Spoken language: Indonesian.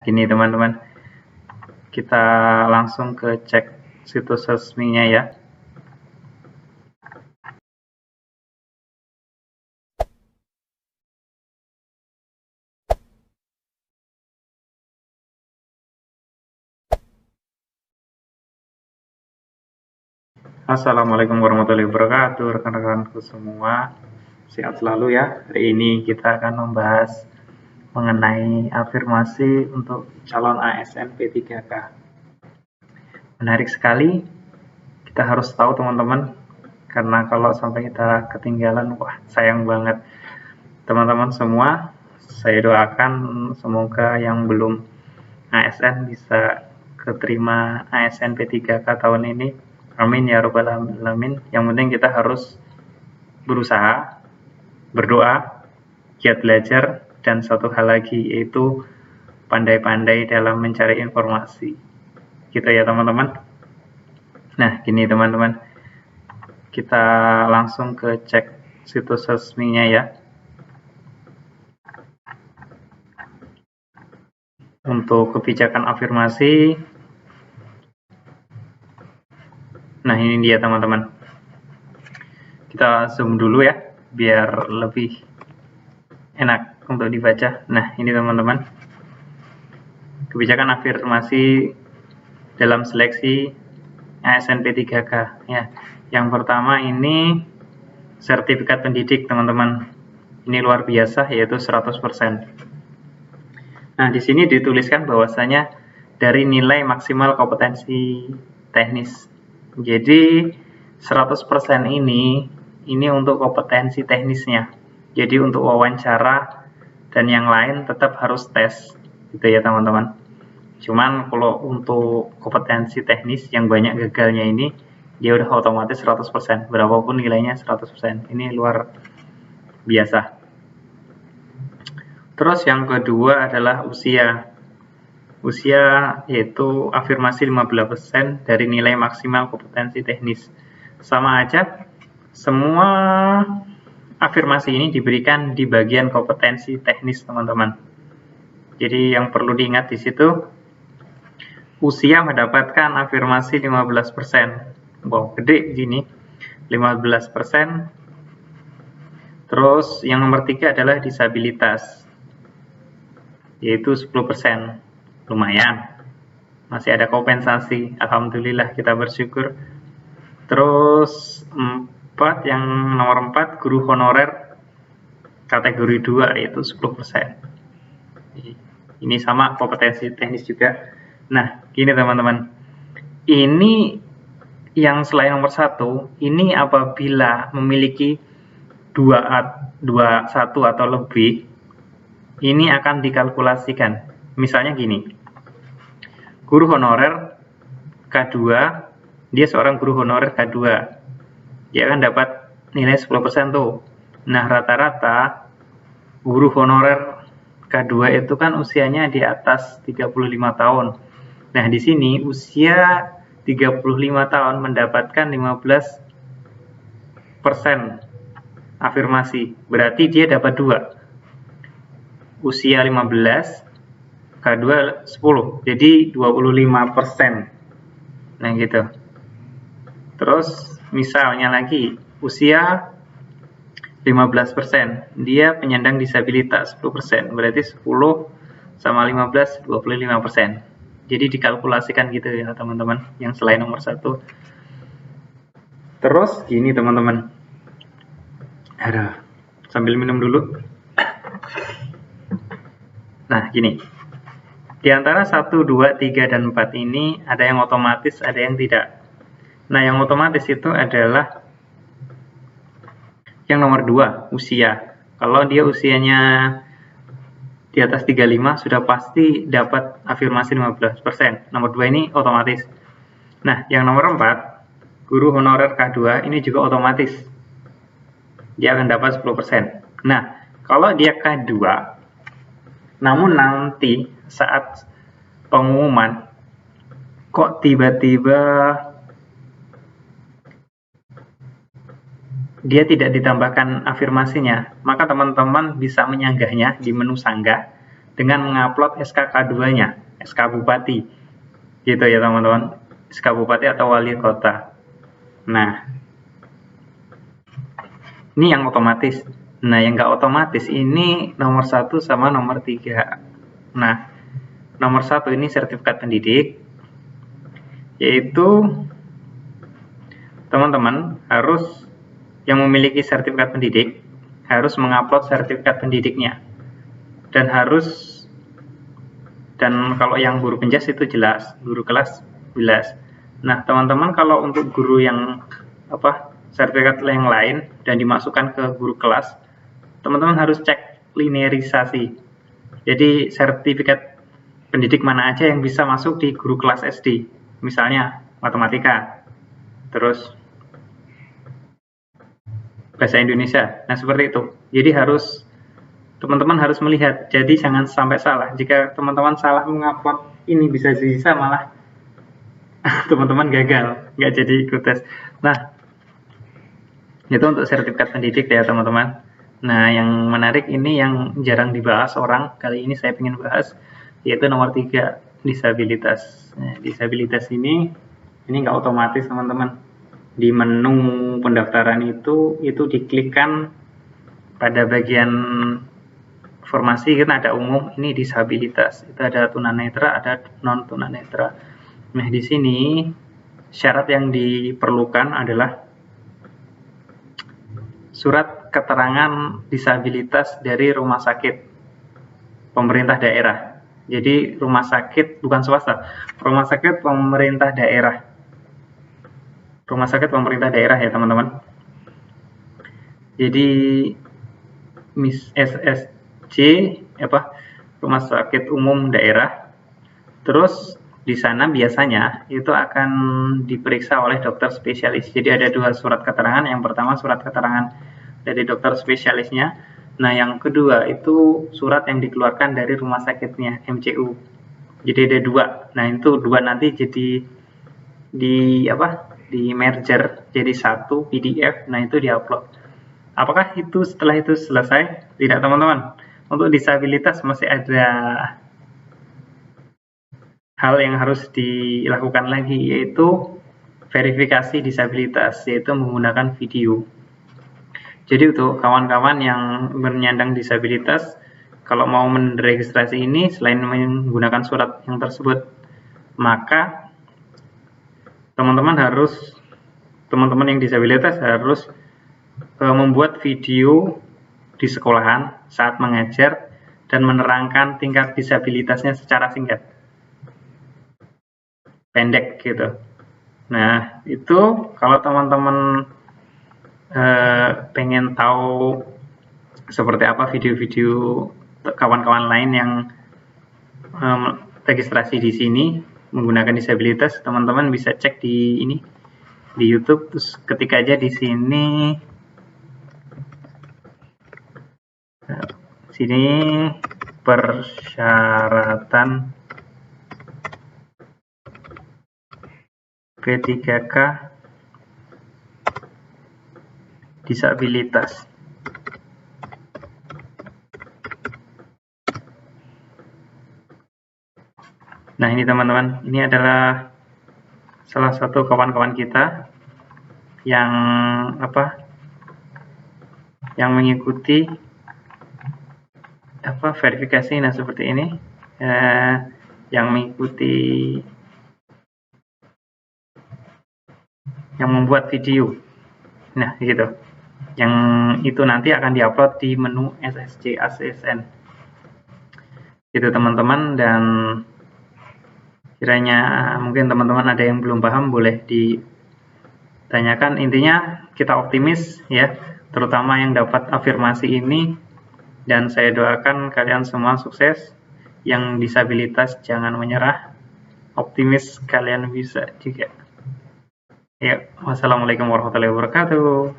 gini teman-teman, kita langsung ke cek situs resminya ya. Assalamualaikum warahmatullahi wabarakatuh, rekan-rekanku semua, sehat selalu ya. Hari ini kita akan membahas mengenai afirmasi untuk calon ASN P3K. Menarik sekali, kita harus tahu teman-teman, karena kalau sampai kita ketinggalan, wah sayang banget. Teman-teman semua, saya doakan semoga yang belum ASN bisa keterima ASN P3K tahun ini. Amin ya robbal alamin. Yang penting kita harus berusaha, berdoa, giat belajar, dan satu hal lagi yaitu pandai-pandai dalam mencari informasi. Gitu ya teman-teman. Nah, gini teman-teman, kita langsung ke cek situs resminya ya. Untuk kebijakan afirmasi, nah ini dia teman-teman. Kita zoom dulu ya, biar lebih enak untuk dibaca. Nah ini teman-teman, kebijakan afirmasi dalam seleksi ASN P3K ya. Yang pertama ini sertifikat pendidik teman-teman. Ini luar biasa, yaitu 100%. Nah di sini dituliskan bahwasanya dari nilai maksimal kompetensi teknis. Jadi 100% ini untuk kompetensi teknisnya. Jadi untuk wawancara dan yang lain tetap harus tes, gitu ya teman-teman. Cuman kalau untuk kompetensi teknis yang banyak gagalnya ini, dia udah otomatis 100%, berapapun nilainya 100%. Ini luar biasa. Terus yang kedua adalah usia. Usia yaitu afirmasi 15% dari nilai maksimal kompetensi teknis. Sama aja, semua afirmasi ini diberikan di bagian kompetensi teknis teman-teman. Jadi yang perlu diingat di situ, usia mendapatkan afirmasi 15%. Wow, gede gini, 15%. Terus yang nomor 3 adalah disabilitas, yaitu 10%. Lumayan, masih ada kompensasi, alhamdulillah, kita bersyukur. Terus yang nomor 4, guru honorer kategori 2, yaitu 10%. Ini sama kompetensi teknis juga. Nah gini teman-teman, ini yang selain nomor 1, ini apabila memiliki 1 atau lebih, ini akan dikalkulasikan. Misalnya gini, guru honorer K2, dia seorang guru honorer K2, dia akan dapat nilai 10% tuh. Nah rata-rata guru honorer K2 itu kan usianya di atas 35 tahun. Nah di sini usia 35 tahun mendapatkan 15% afirmasi, berarti dia dapat 2. Usia 15, K2 10, jadi 25%. Nah gitu. Terus misalnya lagi usia 15%, dia penyandang disabilitas 10%, berarti 10 sama 15, 25%. Jadi dikalkulasikan gitu ya teman-teman, yang selain nomor 1. Terus gini teman-teman, sambil minum dulu. Nah gini, di antara 1, 2, 3, dan 4 ini ada yang otomatis, ada yang tidak. Nah yang otomatis itu adalah yang nomor 2, usia. Kalau dia usianya di atas 35 sudah pasti dapat afirmasi 15%. Nomor 2 ini otomatis. Nah yang nomor 4, guru honorer K2, ini juga otomatis. Dia akan dapat 10%. Nah kalau dia K2, namun nanti saat pengumuman kok tiba-tiba dia tidak ditambahkan afirmasinya, maka teman-teman bisa menyanggahnya di menu sanggah. dengan mengupload SK K2-nya, SK Bupati. Gitu ya teman-teman, SK Bupati atau Wali Kota. Nah, ini yang otomatis. Nah, yang nggak otomatis ini nomor 1 sama nomor 3. Nah, nomor 1 ini sertifikat pendidik, yaitu teman-teman harus yang memiliki sertifikat pendidik harus mengupload sertifikat pendidiknya. Dan kalau yang guru penjas itu jelas, guru kelas jelas. Nah, teman-teman kalau untuk guru yang sertifikat yang lain dan dimasukkan ke guru kelas, teman-teman harus cek linearisasi. Jadi sertifikat pendidik mana aja yang bisa masuk di guru kelas SD, misalnya matematika, terus bahasa Indonesia. Nah, seperti itu. Jadi teman-teman harus melihat, jadi jangan sampai salah. Jika teman-teman salah mengupload ini, bisa malah teman-teman gagal, nggak jadi ikut tes. Nah, itu untuk sertifikat pendidik ya teman-teman. Nah, yang menarik ini yang jarang dibahas orang, kali ini saya ingin bahas, yaitu nomor 3, disabilitas. Nah, disabilitas ini nggak otomatis teman-teman. Di menu pendaftaran itu diklikkan pada bagian informasi, kan ada umum, ini disabilitas, itu ada tunanetra, ada non tunanetra. Nah, di sini syarat yang diperlukan adalah surat keterangan disabilitas dari rumah sakit pemerintah daerah. Jadi rumah sakit bukan swasta, rumah sakit pemerintah daerah. Rumah sakit pemerintah daerah ya teman-teman. Jadi SSC rumah sakit umum daerah. Terus di sana biasanya itu akan diperiksa oleh dokter spesialis. Jadi ada 2 surat keterangan. Yang pertama surat keterangan dari dokter spesialisnya. Nah, yang kedua itu surat yang dikeluarkan dari rumah sakitnya, MCU. Jadi ada 2. Nah, itu 2 nanti jadi di merger jadi 1 PDF. Nah, itu diupload. Apakah itu setelah itu selesai? Tidak teman-teman. Untuk disabilitas masih ada hal yang harus dilakukan lagi, yaitu verifikasi disabilitas, yaitu menggunakan video. Jadi untuk kawan-kawan yang bernyandang disabilitas, kalau mau meregistrasi ini, selain menggunakan surat yang tersebut, maka teman-teman yang disabilitas harus membuat video di sekolahan saat mengajar dan menerangkan tingkat disabilitasnya secara singkat, pendek gitu. Nah, itu kalau teman-teman pengen tahu seperti apa video-video kawan-kawan lain yang registrasi di sini menggunakan disabilitas, teman-teman bisa cek di YouTube, terus ketik aja di sini persyaratan P3K disabilitas. Nah, ini teman-teman, ini adalah salah satu kawan-kawan kita yang yang mengikuti verifikasi. Nah, seperti ini yang mengikuti, yang membuat video. Nah, gitu. Yang itu nanti akan diupload di menu SSC ASN. Gitu teman-teman, dan kiranya mungkin teman-teman ada yang belum paham, boleh ditanyakan. Intinya kita optimis ya, terutama yang dapat afirmasi ini, dan saya doakan kalian semua sukses. Yang disabilitas jangan menyerah, optimis kalian bisa juga. Ya, wassalamualaikum warahmatullahi wabarakatuh.